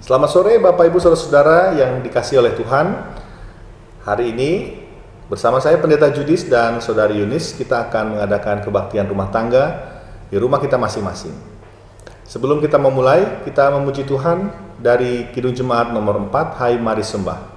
Selamat sore Bapak Ibu Saudara-saudara yang dikasihi oleh Tuhan. Hari ini bersama saya Pendeta Judis dan Saudari Yunis, kita akan mengadakan kebaktian rumah tangga di rumah kita masing-masing. Sebelum kita memulai, kita memuji Tuhan dari Kidung Jemaat nomor 4, Hai Mari Sembah.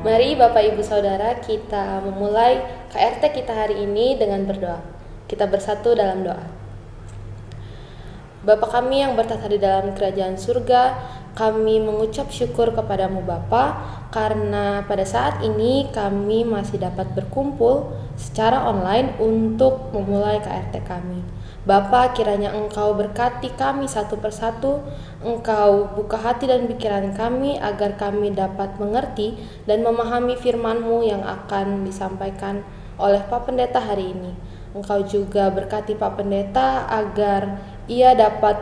Mari Bapak Ibu Saudara, kita memulai KRT kita hari ini dengan berdoa. Kita bersatu dalam doa. Bapa kami yang bertata di dalam kerajaan surga, kami mengucap syukur kepadamu Bapa, karena pada saat ini kami masih dapat berkumpul secara online untuk memulai KRT kami. Bapa, kiranya Engkau berkati kami satu persatu, Engkau buka hati dan pikiran kami agar kami dapat mengerti dan memahami firman-Mu yang akan disampaikan oleh Pak Pendeta hari ini. Engkau juga berkati Pak Pendeta agar ia dapat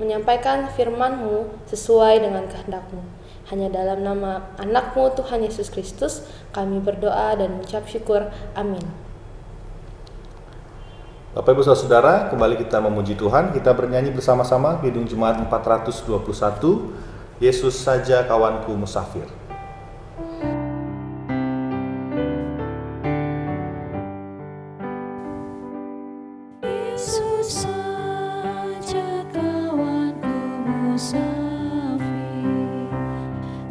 menyampaikan firman-Mu sesuai dengan kehendak-Mu. Hanya dalam nama anak-Mu Tuhan Yesus Kristus kami berdoa dan mengucap syukur. Amin. Bapak Ibu Saudara, kembali kita memuji Tuhan. Kita bernyanyi bersama-sama Kidung Jemaat 421, Yesus saja kawanku musafir. Yesus saja kawanku musafir,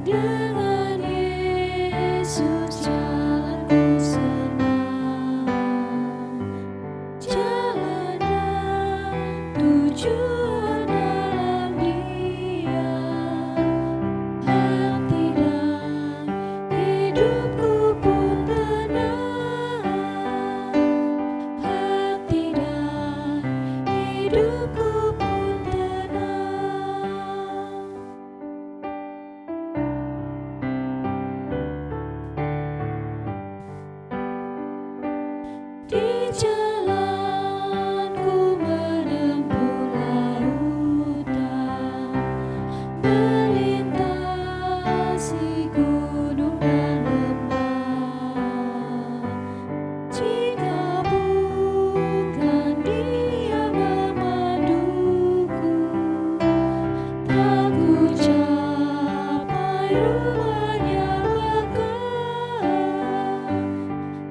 dengan Yesus jalanku senang, jalan dan tujuan dalam Dia, hati dan hidupku pun tenang, hati dan hidupku pun tenang. Di jalanku menempuh lautan, melintasi gunung dan lembah, jika bukan Dia memanduku, tak ku capai rumahnya Bapa,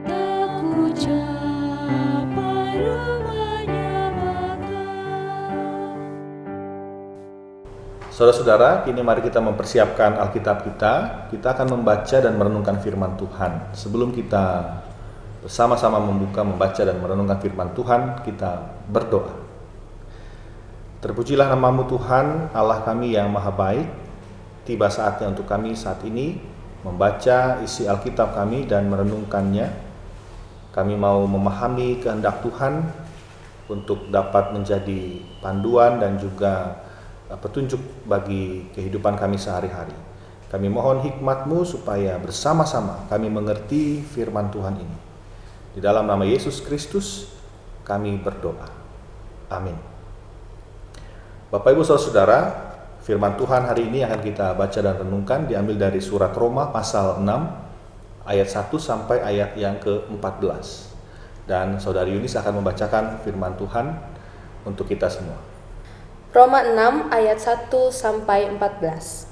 tak ku capai rumahnya Bapa. Saudara-saudara, kini mari kita mempersiapkan Alkitab kita. Kita akan membaca dan merenungkan firman Tuhan. Sebelum kita bersama-sama membaca dan merenungkan firman Tuhan, kita berdoa. Terpujilah nama-Mu Tuhan, Allah kami yang maha baik. Tiba saatnya untuk kami saat ini membaca isi Alkitab kami dan merenungkannya. Kami mau memahami kehendak Tuhan untuk dapat menjadi panduan dan juga petunjuk bagi kehidupan kami sehari-hari. Kami mohon hikmat-Mu supaya bersama-sama kami mengerti firman Tuhan ini. Di dalam nama Yesus Kristus kami berdoa. Amin. Bapak Ibu Saudara, firman Tuhan hari ini akan kita baca dan renungkan diambil dari surat Roma pasal 6 ayat 1 sampai ayat yang ke-14. Dan Saudari Yunis akan membacakan firman Tuhan untuk kita semua. Roma 6 ayat 1 sampai 14.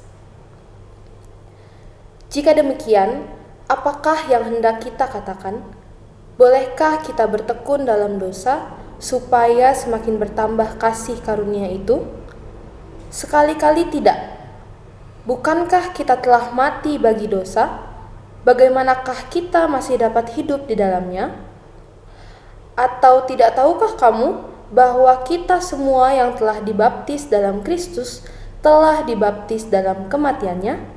Jika demikian, apakah yang hendak kita katakan? Bolehkah kita bertekun dalam dosa supaya semakin bertambah kasih karunia itu? Sekali-kali tidak. Bukankah kita telah mati bagi dosa? Bagaimanakah kita masih dapat hidup di dalamnya? Atau tidak tahukah kamu bahwa kita semua yang telah dibaptis dalam Kristus telah dibaptis dalam kematiannya?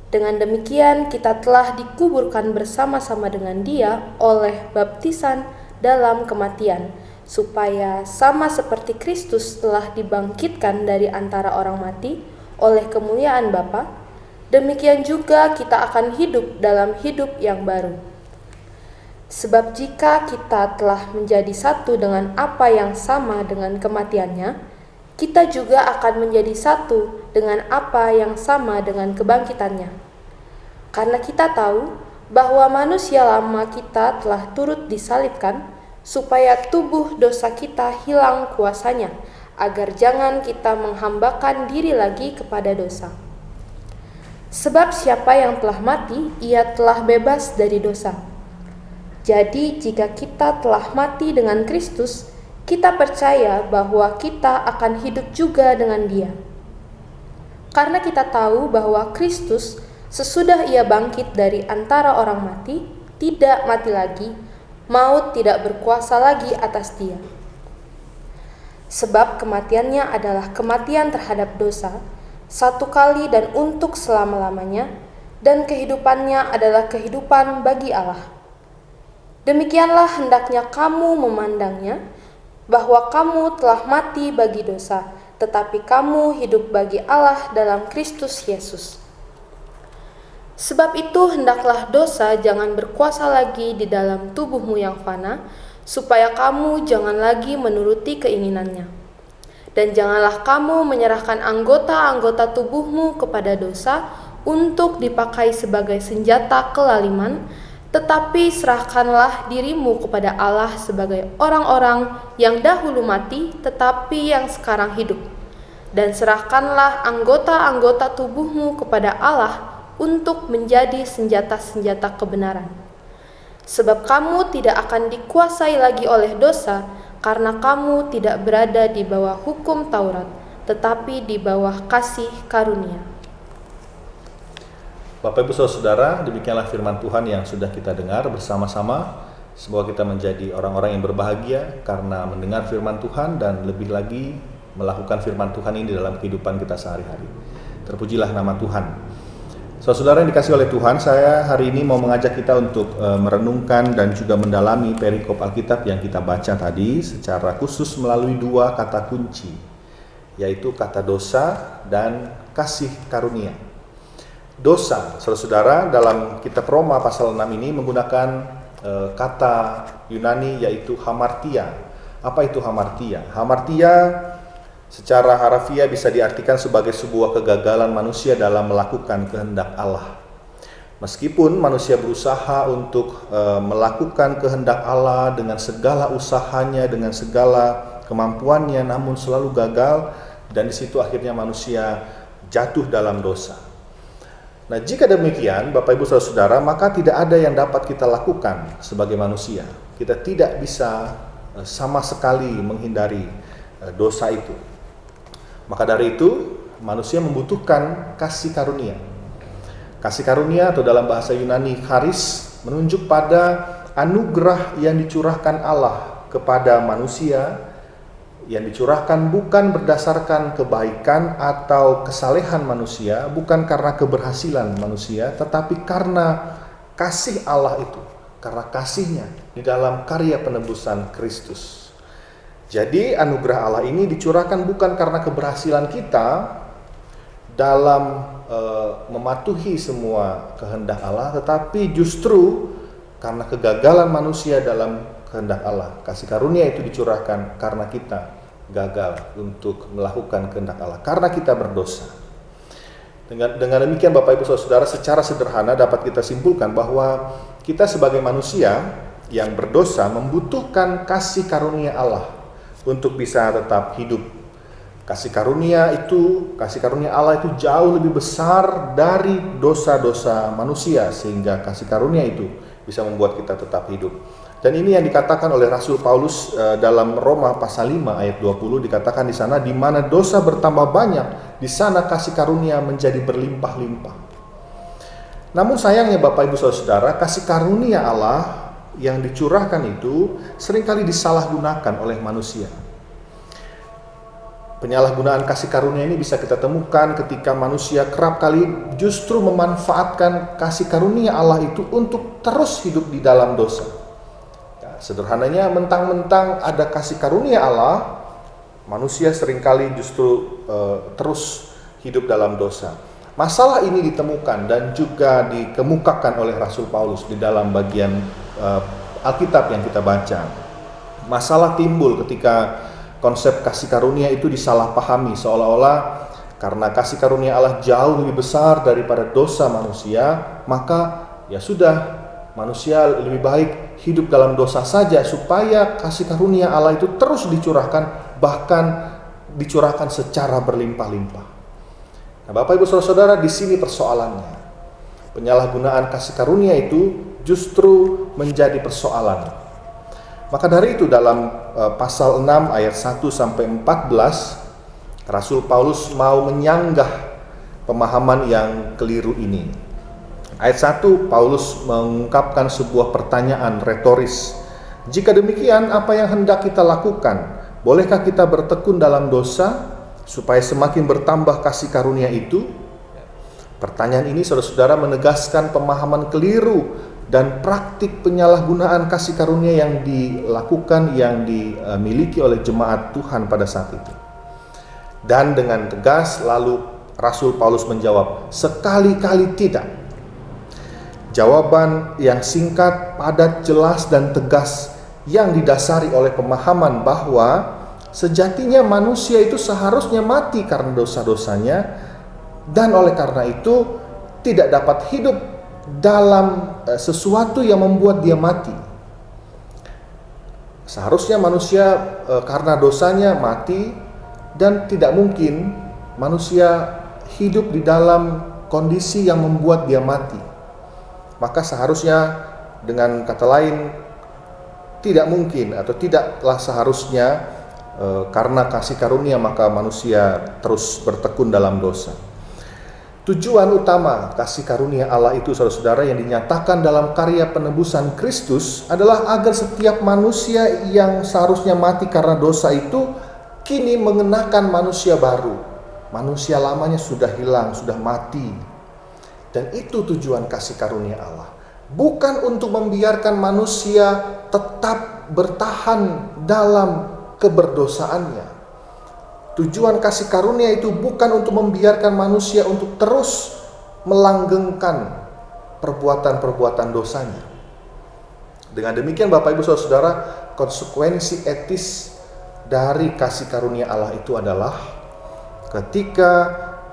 Dengan demikian kita telah dikuburkan bersama-sama dengan Dia oleh baptisan dalam kematian, supaya sama seperti Kristus telah dibangkitkan dari antara orang mati oleh kemuliaan Bapa, demikian juga kita akan hidup dalam hidup yang baru. Sebab jika kita telah menjadi satu dengan apa yang sama dengan kematiannya, kita juga akan menjadi satu dengan apa yang sama dengan kebangkitannya. Karena kita tahu bahwa manusia lama kita telah turut disalibkan, supaya tubuh dosa kita hilang kuasanya, agar jangan kita menghambakan diri lagi kepada dosa. Sebab siapa yang telah mati, ia telah bebas dari dosa. Jadi jika kita telah mati dengan Kristus, kita percaya bahwa kita akan hidup juga dengan Dia. Karena kita tahu bahwa Kristus sesudah Ia bangkit dari antara orang mati, tidak mati lagi, maut tidak berkuasa lagi atas Dia. Sebab kematiannya adalah kematian terhadap dosa, satu kali dan untuk selama-lamanya, dan kehidupannya adalah kehidupan bagi Allah. Demikianlah hendaknya kamu memandangnya, bahwa kamu telah mati bagi dosa, tetapi kamu hidup bagi Allah dalam Kristus Yesus. Sebab itu hendaklah dosa jangan berkuasa lagi di dalam tubuhmu yang fana, supaya kamu jangan lagi menuruti keinginannya. Dan janganlah kamu menyerahkan anggota-anggota tubuhmu kepada dosa untuk dipakai sebagai senjata kelaliman, tetapi serahkanlah dirimu kepada Allah sebagai orang-orang yang dahulu mati tetapi yang sekarang hidup. Dan serahkanlah anggota-anggota tubuhmu kepada Allah untuk menjadi senjata-senjata kebenaran. Sebab kamu tidak akan dikuasai lagi oleh dosa, karena kamu tidak berada di bawah hukum Taurat, tetapi di bawah kasih karunia. Bapak Ibu Saudara, demikianlah firman Tuhan yang sudah kita dengar bersama-sama. Semoga kita menjadi orang-orang yang berbahagia karena mendengar firman Tuhan dan lebih lagi melakukan firman Tuhan ini dalam kehidupan kita sehari-hari. Terpujilah nama Tuhan. Saudara yang dikasih oleh Tuhan, saya hari ini mau mengajak kita untuk merenungkan dan juga mendalami perikop Alkitab yang kita baca tadi secara khusus melalui dua kata kunci, yaitu kata dosa dan kasih karunia. Dosa, saudara, dalam kitab Roma pasal 6 ini menggunakan kata Yunani yaitu hamartia. Apa itu hamartia? Hamartia secara harafiah bisa diartikan sebagai sebuah kegagalan manusia dalam melakukan kehendak Allah. Meskipun manusia berusaha untuk melakukan kehendak Allah dengan segala usahanya, dengan segala kemampuannya, namun selalu gagal, dan di situ akhirnya manusia jatuh dalam dosa. Nah, jika demikian, Bapak Ibu Saudara, maka tidak ada yang dapat kita lakukan sebagai manusia. Kita tidak bisa sama sekali menghindari dosa itu. Maka dari itu, manusia membutuhkan kasih karunia. Kasih karunia atau dalam bahasa Yunani charis menunjuk pada anugerah yang dicurahkan Allah kepada manusia, yang dicurahkan bukan berdasarkan kebaikan atau kesalehan manusia, bukan karena keberhasilan manusia, tetapi karena kasih Allah itu, karena kasihnya di dalam karya penebusan Kristus. Jadi anugerah Allah ini dicurahkan bukan karena keberhasilan kita dalam mematuhi semua kehendak Allah, tetapi justru karena kegagalan manusia dalam kehendak Allah. Kasih karunia itu dicurahkan karena kita gagal untuk melakukan kehendak Allah, karena kita berdosa. Dengan demikian Bapak Ibu Saudara, secara sederhana dapat kita simpulkan bahwa kita sebagai manusia yang berdosa membutuhkan kasih karunia Allah untuk bisa tetap hidup. Kasih karunia Allah itu jauh lebih besar dari dosa-dosa manusia, sehingga kasih karunia itu bisa membuat kita tetap hidup. Dan ini yang dikatakan oleh Rasul Paulus dalam Roma pasal 5 ayat 20, dikatakan di sana, di mana dosa bertambah banyak, di sana kasih karunia menjadi berlimpah-limpah. Namun sayangnya Bapak Ibu Saudara, kasih karunia Allah yang dicurahkan itu seringkali disalahgunakan oleh manusia. Penyalahgunaan kasih karunia ini bisa kita temukan ketika manusia kerap kali justru memanfaatkan kasih karunia Allah itu untuk terus hidup di dalam dosa. Sederhananya, mentang-mentang ada kasih karunia Allah, manusia seringkali justru terus hidup dalam dosa. Masalah ini ditemukan dan juga dikemukakan oleh Rasul Paulus di dalam bagian Alkitab yang kita baca. Masalah timbul ketika konsep kasih karunia itu disalahpahami, seolah-olah karena kasih karunia Allah jauh lebih besar daripada dosa manusia, maka ya sudah, manusia lebih baik hidup dalam dosa saja supaya kasih karunia Allah itu terus dicurahkan, bahkan dicurahkan secara berlimpah-limpah. Nah, Bapak Ibu Saudara, di sini persoalannya. Penyalahgunaan kasih karunia itu justru menjadi persoalan. Maka dari itu dalam pasal 6 ayat 1 sampai 14, Rasul Paulus mau menyanggah pemahaman yang keliru ini. Ayat 1, Paulus mengungkapkan sebuah pertanyaan retoris. Jika demikian, apa yang hendak kita lakukan? Bolehkah kita bertekun dalam dosa supaya semakin bertambah kasih karunia itu? Pertanyaan ini saudara-saudara menegaskan pemahaman keliru dan praktik penyalahgunaan kasih karunia yang dilakukan, yang dimiliki oleh jemaat Tuhan pada saat itu. Dan dengan tegas lalu Rasul Paulus menjawab, sekali-kali tidak. Jawaban yang singkat, padat, jelas, dan tegas yang didasari oleh pemahaman bahwa sejatinya manusia itu seharusnya mati karena dosa-dosanya, dan oleh karena itu tidak dapat hidup dalam sesuatu yang membuat dia mati. Seharusnya manusia karena dosanya mati, dan tidak mungkin manusia hidup di dalam kondisi yang membuat dia mati. Maka seharusnya, dengan kata lain, tidak mungkin atau tidaklah seharusnya karena kasih karunia maka manusia terus bertekun dalam dosa. Tujuan utama kasih karunia Allah itu, saudara-saudara, yang dinyatakan dalam karya penebusan Kristus adalah agar setiap manusia yang seharusnya mati karena dosa itu kini mengenakan manusia baru. Manusia lamanya sudah hilang, sudah mati. Dan itu tujuan kasih karunia Allah. Bukan untuk membiarkan manusia tetap bertahan dalam keberdosaannya. Tujuan kasih karunia itu bukan untuk membiarkan manusia untuk terus melanggengkan perbuatan-perbuatan dosanya. Dengan demikian Bapak Ibu Saudara, konsekuensi etis dari kasih karunia Allah itu adalah ketika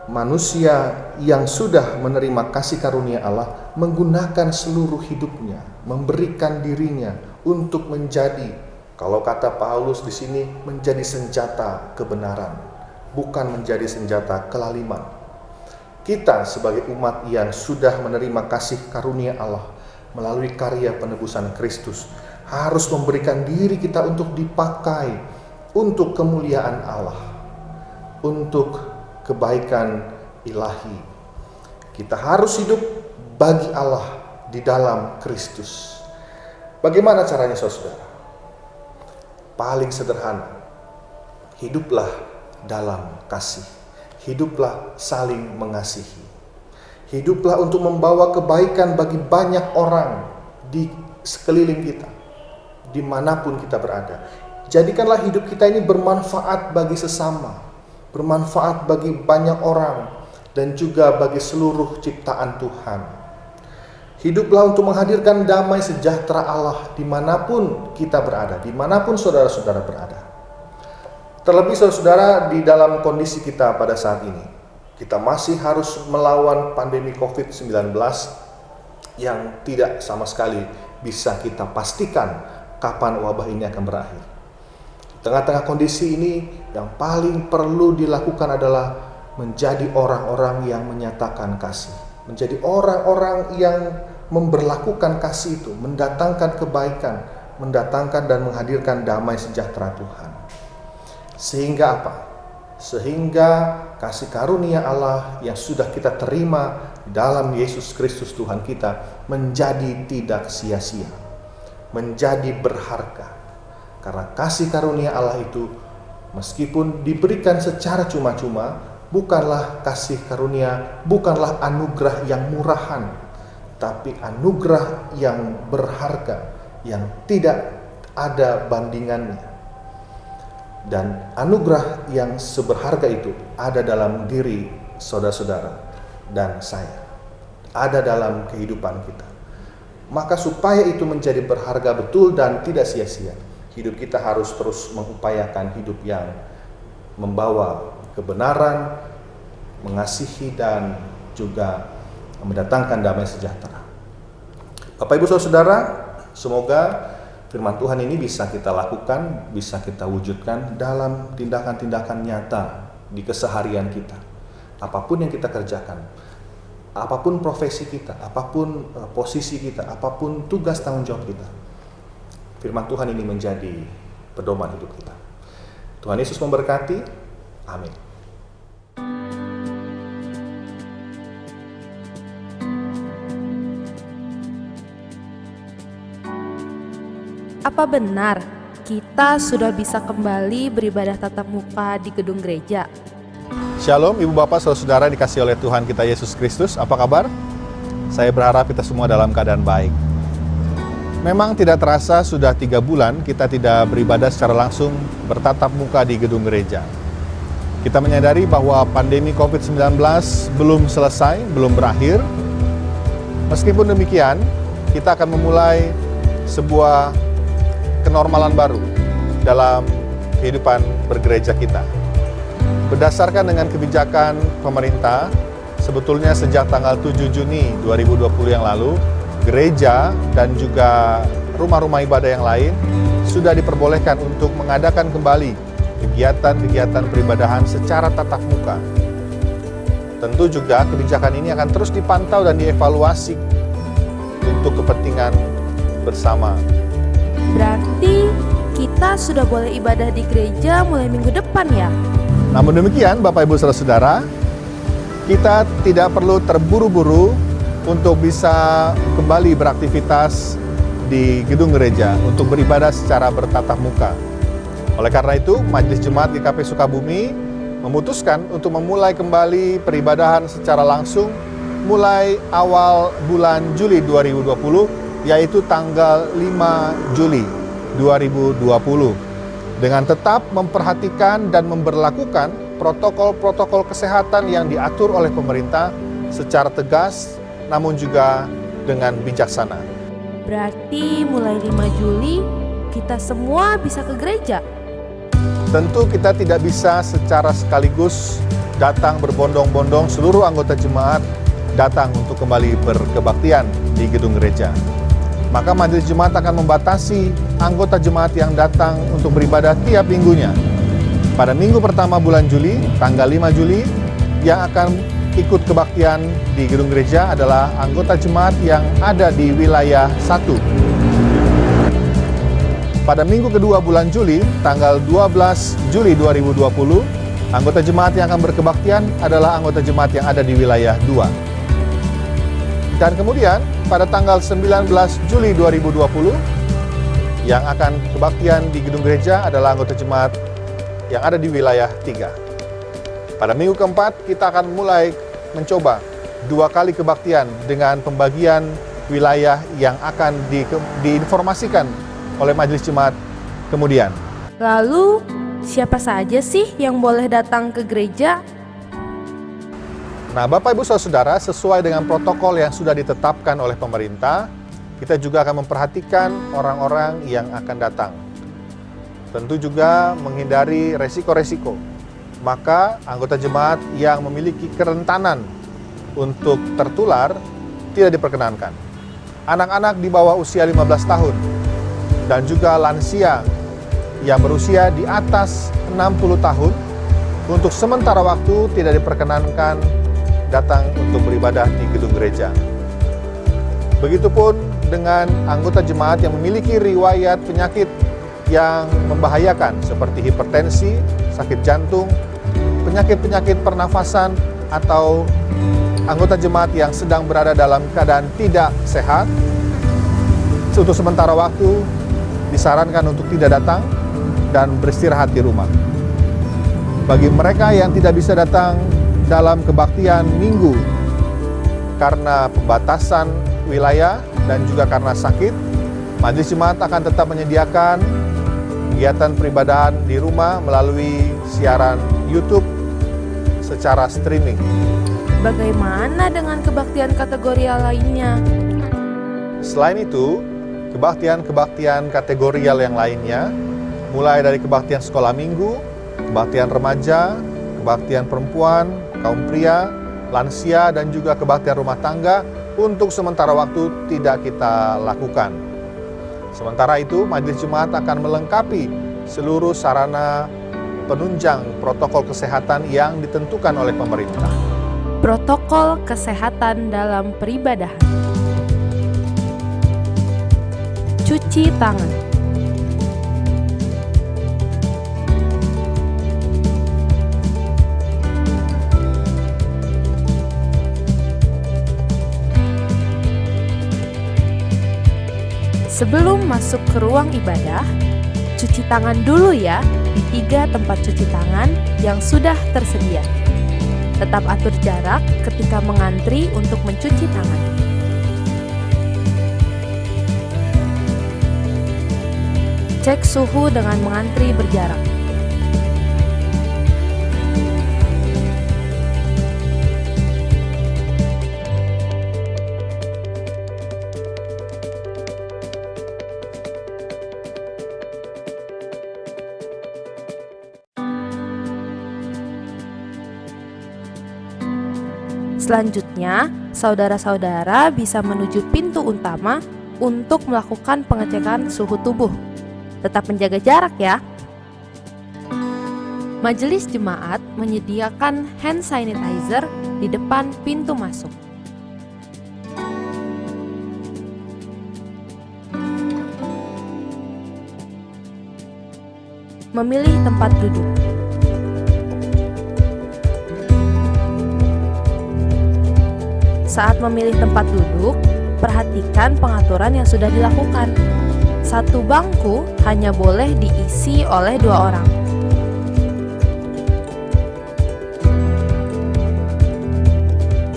manusia yang sudah menerima kasih karunia Allah menggunakan seluruh hidupnya, memberikan dirinya untuk menjadi, kalau kata Paulus di sini, menjadi senjata kebenaran, bukan menjadi senjata kelaliman. Kita sebagai umat yang sudah menerima kasih karunia Allah melalui karya penebusan Kristus harus memberikan diri kita untuk dipakai untuk kemuliaan Allah, untuk kebaikan ilahi. Kita harus hidup bagi Allah di dalam Kristus. Bagaimana caranya, saudara? Paling sederhana, hiduplah dalam kasih. Hiduplah saling mengasihi. Hiduplah untuk membawa kebaikan bagi banyak orang di sekeliling kita, dimanapun kita berada. Jadikanlah hidup kita ini bermanfaat bagi sesama, bermanfaat bagi banyak orang, dan juga bagi seluruh ciptaan Tuhan. Hiduplah untuk menghadirkan damai sejahtera Allah dimanapun kita berada, dimanapun saudara-saudara berada. Terlebih saudara-saudara, di dalam kondisi kita pada saat ini, kita masih harus melawan pandemi COVID-19 yang tidak sama sekali bisa kita pastikan kapan wabah ini akan berakhir. Di tengah-tengah kondisi ini, yang paling perlu dilakukan adalah menjadi orang-orang yang menyatakan kasih, menjadi orang-orang yang memberlakukan kasih itu, mendatangkan kebaikan mendatangkan dan menghadirkan damai sejahtera Tuhan. Sehingga apa? Sehingga kasih karunia Allah yang sudah kita terima dalam Yesus Kristus Tuhan kita menjadi tidak sia-sia, menjadi berharga. Karena kasih karunia Allah itu meskipun diberikan secara cuma-cuma, bukanlah kasih karunia, bukanlah anugerah yang murahan, tapi anugerah yang berharga, yang tidak ada bandingannya. Dan anugerah yang seberharga itu ada dalam diri saudara-saudara dan saya, ada dalam kehidupan kita. Maka supaya itu menjadi berharga betul dan tidak sia-sia, hidup kita harus terus mengupayakan hidup yang membawa kebenaran, mengasihi, dan juga mendatangkan damai sejahtera. Bapak Ibu Saudara, semoga firman Tuhan ini bisa kita lakukan, bisa kita wujudkan dalam tindakan-tindakan nyata di keseharian kita. Apapun yang kita kerjakan, apapun profesi kita, apapun posisi kita, apapun tugas tanggung jawab kita, firman Tuhan ini menjadi pedoman hidup kita. Tuhan Yesus memberkati. Amin. Apa benar kita sudah bisa kembali beribadah tatap muka di gedung gereja? Shalom Ibu Bapak Saudara dikasihi oleh Tuhan kita Yesus Kristus. Apa kabar? Saya berharap kita semua dalam keadaan baik. Memang tidak terasa sudah 3 bulan kita tidak beribadah secara langsung bertatap muka di gedung gereja. Kita menyadari bahwa pandemi COVID-19 belum selesai, belum berakhir. Meskipun demikian, kita akan memulai sebuah kenormalan baru dalam kehidupan bergereja kita. Berdasarkan dengan kebijakan pemerintah, sebetulnya sejak tanggal 7 Juni 2020 yang lalu, gereja dan juga rumah-rumah ibadah yang lain sudah diperbolehkan untuk mengadakan kembali kegiatan-kegiatan peribadahan secara tatap muka. Tentu juga kebijakan ini akan terus dipantau dan dievaluasi untuk kepentingan bersama. Berarti kita sudah boleh ibadah di gereja mulai minggu depan ya? Namun demikian Bapak Ibu Saudara, kita tidak perlu terburu-buru untuk bisa kembali beraktivitas di gedung gereja untuk beribadah secara bertatap muka. Oleh karena itu, Majelis Jemaat GKP Sukabumi memutuskan untuk memulai kembali peribadahan secara langsung mulai awal bulan Juli 2020, yaitu tanggal 5 Juli 2020, dengan tetap memperhatikan dan memberlakukan protokol-protokol kesehatan yang diatur oleh pemerintah secara tegas, namun juga dengan bijaksana. Berarti mulai 5 Juli kita semua bisa ke gereja? Tentu kita tidak bisa secara sekaligus datang berbondong-bondong seluruh anggota jemaat datang untuk kembali berkebaktian di gedung gereja. Maka Majelis Jemaat akan membatasi anggota jemaat yang datang untuk beribadah tiap minggunya. Pada minggu pertama bulan Juli, tanggal 5 Juli, yang akan ikut kebaktian di gedung gereja adalah anggota jemaat yang ada di wilayah 1. Pada minggu kedua bulan Juli, tanggal 12 Juli 2020, anggota jemaat yang akan berkebaktian adalah anggota jemaat yang ada di wilayah 2. Dan kemudian pada tanggal 19 Juli 2020 yang akan kebaktian di gedung gereja adalah anggota jemaat yang ada di wilayah 3. Pada minggu keempat kita akan mulai mencoba 2 kali kebaktian dengan pembagian wilayah yang akan diinformasikan oleh Majelis Jemaat kemudian. Lalu siapa saja sih yang boleh datang ke gereja? Nah, Bapak Ibu Saudara, sesuai dengan protokol yang sudah ditetapkan oleh pemerintah, kita juga akan memperhatikan orang-orang yang akan datang. Tentu juga menghindari resiko-resiko. Maka anggota jemaat yang memiliki kerentanan untuk tertular tidak diperkenankan. Anak-anak di bawah usia 15 tahun dan juga lansia yang berusia di atas 60 tahun untuk sementara waktu tidak diperkenankan datang untuk beribadah di gedung gereja. Begitupun dengan anggota jemaat yang memiliki riwayat penyakit yang membahayakan seperti hipertensi, sakit jantung, penyakit-penyakit pernafasan, atau anggota jemaat yang sedang berada dalam keadaan tidak sehat. Untuk sementara waktu disarankan untuk tidak datang dan beristirahat di rumah. Bagi mereka yang tidak bisa datang dalam kebaktian minggu karena pembatasan wilayah dan juga karena sakit, Majelis Jemaat akan tetap menyediakan kegiatan peribadahan di rumah melalui siaran YouTube secara streaming. Bagaimana dengan kebaktian kategorial lainnya? Selain itu, kebaktian-kebaktian kategorial yang lainnya, mulai dari kebaktian sekolah minggu, kebaktian remaja, kebaktian perempuan, kaum pria, lansia, dan juga kebaktian rumah tangga, untuk sementara waktu tidak kita lakukan. Sementara itu, Majelis Jemaat akan melengkapi seluruh sarana penunjang protokol kesehatan yang ditentukan oleh pemerintah. Protokol kesehatan dalam peribadahan. Cuci tangan. Sebelum masuk ke ruang ibadah, cuci tangan dulu ya di 3 tempat cuci tangan yang sudah tersedia. Tetap atur jarak ketika mengantri untuk mencuci tangan. Cek suhu dengan mengantri berjarak. Selanjutnya, saudara-saudara bisa menuju pintu utama untuk melakukan pengecekan suhu tubuh. Tetap menjaga jarak ya. Majelis Jemaat menyediakan hand sanitizer di depan pintu masuk. Memilih tempat duduk. Saat memilih tempat duduk, perhatikan pengaturan yang sudah dilakukan. Satu bangku hanya boleh diisi oleh 2 orang.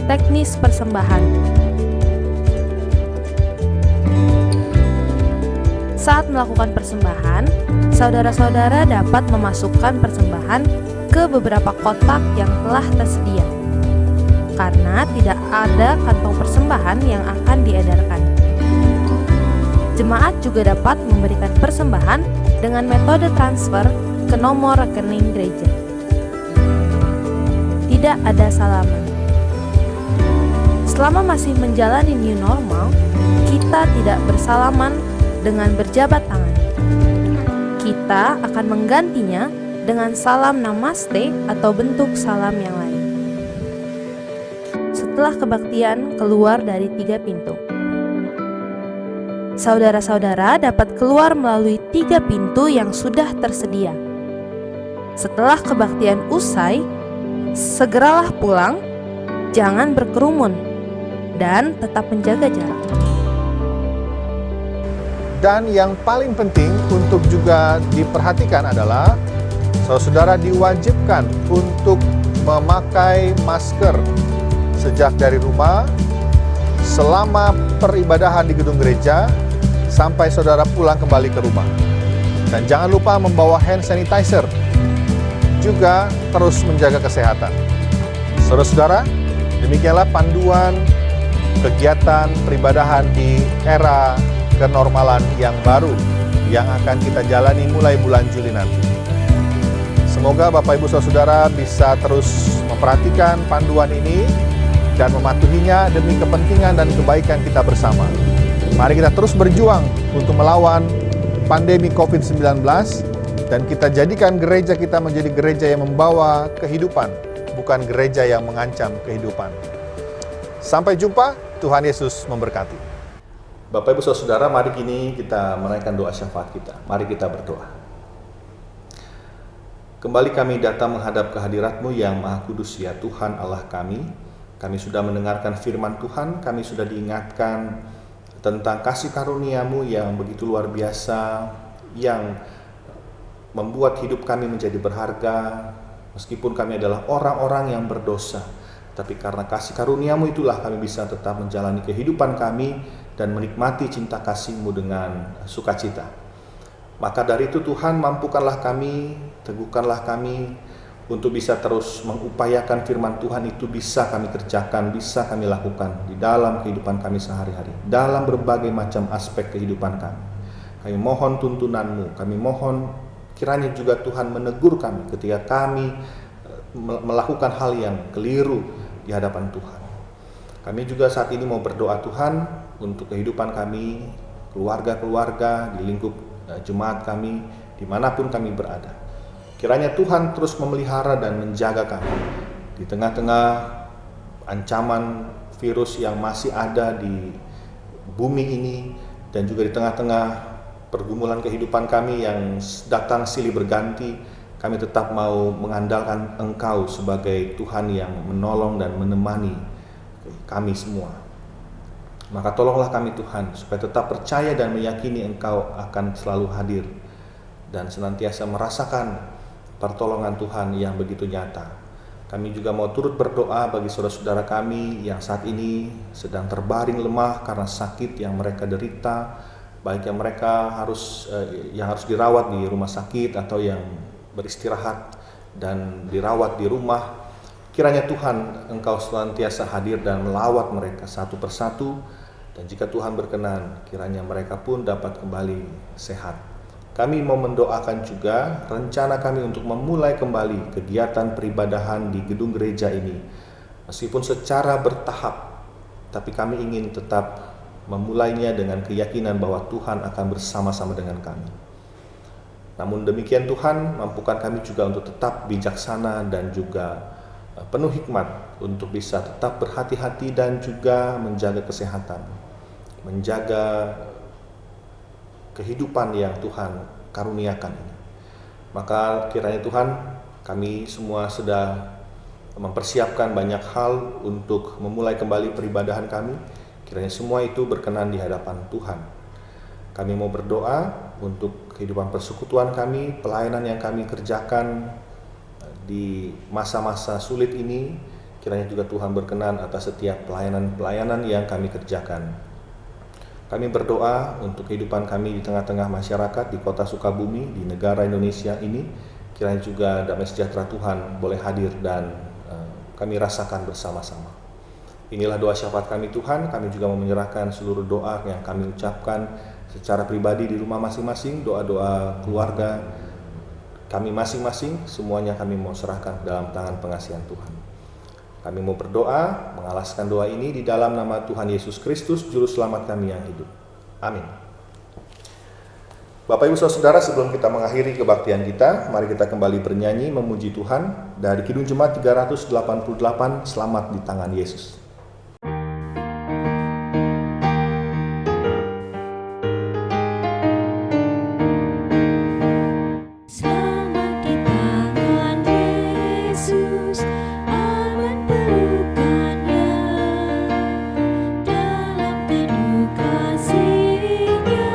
Teknis persembahan. Saat melakukan persembahan, saudara-saudara dapat memasukkan persembahan ke beberapa kotak yang telah tersedia, karena tidak ada kantong persembahan yang akan diedarkan. Jemaat juga dapat memberikan persembahan dengan metode transfer ke nomor rekening gereja. Tidak ada salaman. Selama masih menjalani new normal, kita tidak bersalaman dengan berjabat tangan. Kita akan menggantinya dengan salam namaste atau bentuk salam yang lain. Setelah kebaktian keluar dari 3 pintu, saudara-saudara dapat keluar melalui 3 pintu yang sudah tersedia. Setelah kebaktian usai, segeralah pulang, jangan berkerumun, dan tetap menjaga jarak. Dan yang paling penting untuk juga diperhatikan adalah saudara diwajibkan untuk memakai masker sejak dari rumah, selama peribadahan di gedung gereja, sampai saudara pulang kembali ke rumah. Dan jangan lupa membawa hand sanitizer, juga terus menjaga kesehatan. Saudara-saudara, demikianlah panduan kegiatan peribadahan di era kenormalan yang baru yang akan kita jalani mulai bulan Juli nanti. Semoga Bapak Ibu Saudara bisa terus memperhatikan panduan ini dan mematuhinya demi kepentingan dan kebaikan kita bersama. Mari kita terus berjuang untuk melawan pandemi COVID-19 dan kita jadikan gereja kita menjadi gereja yang membawa kehidupan, bukan gereja yang mengancam kehidupan. Sampai jumpa, Tuhan Yesus memberkati. Bapak Ibu Saudara, mari kini kita menaikkan doa syafaat kita. Mari kita berdoa. Kembali kami datang menghadap kehadirat-Mu yang Maha Kudus, ya Tuhan Allah kami. Kami sudah mendengarkan firman Tuhan, kami sudah diingatkan tentang kasih karunia-Mu yang begitu luar biasa, yang membuat hidup kami menjadi berharga, meskipun kami adalah orang-orang yang berdosa. Tapi karena kasih karunia-Mu itulah kami bisa tetap menjalani kehidupan kami dan menikmati cinta kasih-Mu dengan sukacita. Maka dari itu Tuhan, mampukanlah kami, teguhkanlah kami untuk bisa terus mengupayakan firman Tuhan itu bisa kami kerjakan, bisa kami lakukan di dalam kehidupan kami sehari-hari, dalam berbagai macam aspek kehidupan kami. Kami mohon tuntunan-Mu, kami mohon kiranya juga Tuhan menegur kami ketika kami melakukan hal yang keliru di hadapan Tuhan. Kami juga saat ini mau berdoa Tuhan untuk kehidupan kami, keluarga-keluarga, di lingkup jemaat kami, dimanapun kami berada. Kiranya Tuhan terus memelihara dan menjaga kami di tengah-tengah ancaman virus yang masih ada di bumi ini, dan juga di tengah-tengah pergumulan kehidupan kami yang datang silih berganti. Kami tetap mau mengandalkan Engkau sebagai Tuhan yang menolong dan menemani kami semua. Maka tolonglah kami Tuhan, supaya tetap percaya dan meyakini Engkau akan selalu hadir dan senantiasa merasakan pertolongan Tuhan yang begitu nyata. Kami juga mau turut berdoa bagi saudara-saudara kami yang saat ini sedang terbaring lemah karena sakit yang mereka derita, baik yang mereka harus dirawat di rumah sakit atau yang beristirahat dan dirawat di rumah. Kiranya Tuhan Engkau senantiasa hadir dan melawat mereka satu persatu, dan jika Tuhan berkenan, kiranya mereka pun dapat kembali sehat. Kami mau mendoakan juga rencana kami untuk memulai kembali kegiatan peribadahan di gedung gereja ini. Meskipun secara bertahap, tapi kami ingin tetap memulainya dengan keyakinan bahwa Tuhan akan bersama-sama dengan kami. Namun demikian Tuhan, mampukan kami juga untuk tetap bijaksana dan juga penuh hikmat untuk bisa tetap berhati-hati dan juga menjaga kesehatan, menjaga kehidupan yang Tuhan karuniakan ini. Maka kiranya Tuhan, kami semua sudah mempersiapkan banyak hal untuk memulai kembali peribadahan kami. Kiranya semua itu berkenan di hadapan Tuhan. Kami mau berdoa untuk kehidupan persekutuan kami, pelayanan yang kami kerjakan di masa-masa sulit ini. Kiranya juga Tuhan berkenan atas setiap pelayanan-pelayanan yang kami kerjakan. Kami berdoa untuk kehidupan kami di tengah-tengah masyarakat di kota Sukabumi, di negara Indonesia ini. Kiranya juga damai sejahtera Tuhan boleh hadir dan kami rasakan bersama-sama. Inilah doa syafaat kami Tuhan. Kami juga mau menyerahkan seluruh doa yang kami ucapkan secara pribadi di rumah masing-masing, doa-doa keluarga kami masing-masing, semuanya kami mau serahkan ke dalam tangan pengasihan Tuhan. Kami mau berdoa, mengalaskan doa ini di dalam nama Tuhan Yesus Kristus, Juru Selamat kami yang hidup. Amin. Bapak Ibu Saudara, sebelum kita mengakhiri kebaktian kita, mari kita kembali bernyanyi memuji Tuhan dari Kidung Jemaat 388, Selamat di Tangan Yesus. Selamat di tangan Yesus, aman pelukannya, dalam teduh kasih-Nya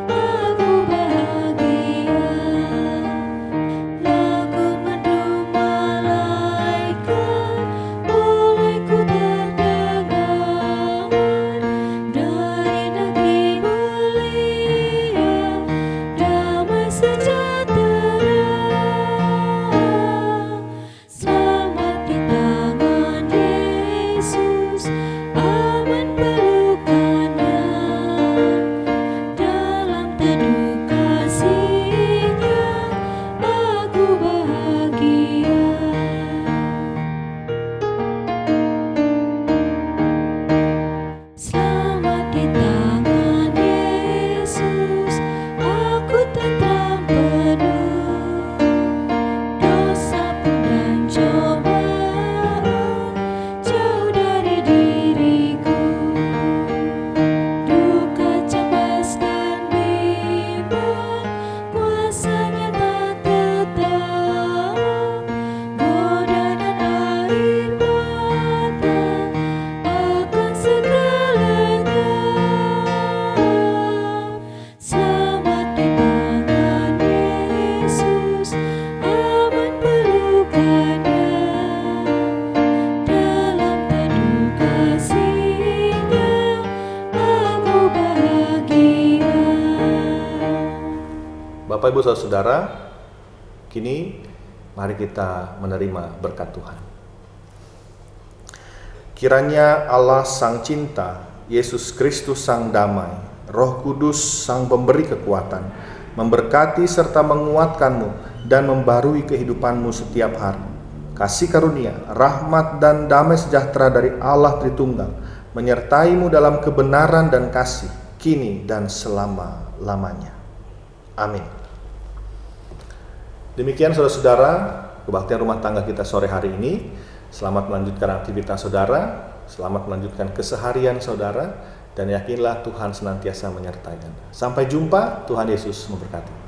aku bahagia. Lagu merdu malaikat boleh ku Bapak Ibu Saudara, kini mari kita menerima berkat Tuhan. Kiranya Allah Sang Cinta, Yesus Kristus Sang Damai, Roh Kudus Sang Pemberi Kekuatan, memberkati serta menguatkanmu dan membarui kehidupanmu setiap hari. Kasih karunia, rahmat dan damai sejahtera dari Allah Tritunggal menyertaimu dalam kebenaran dan kasih, kini dan selama-lamanya. Amin. Demikian saudara-saudara, kebaktian rumah tangga kita sore hari ini. Selamat melanjutkan aktivitas saudara, selamat melanjutkan keseharian saudara, dan yakinlah Tuhan senantiasa menyertai Anda. Sampai jumpa, Tuhan Yesus memberkati.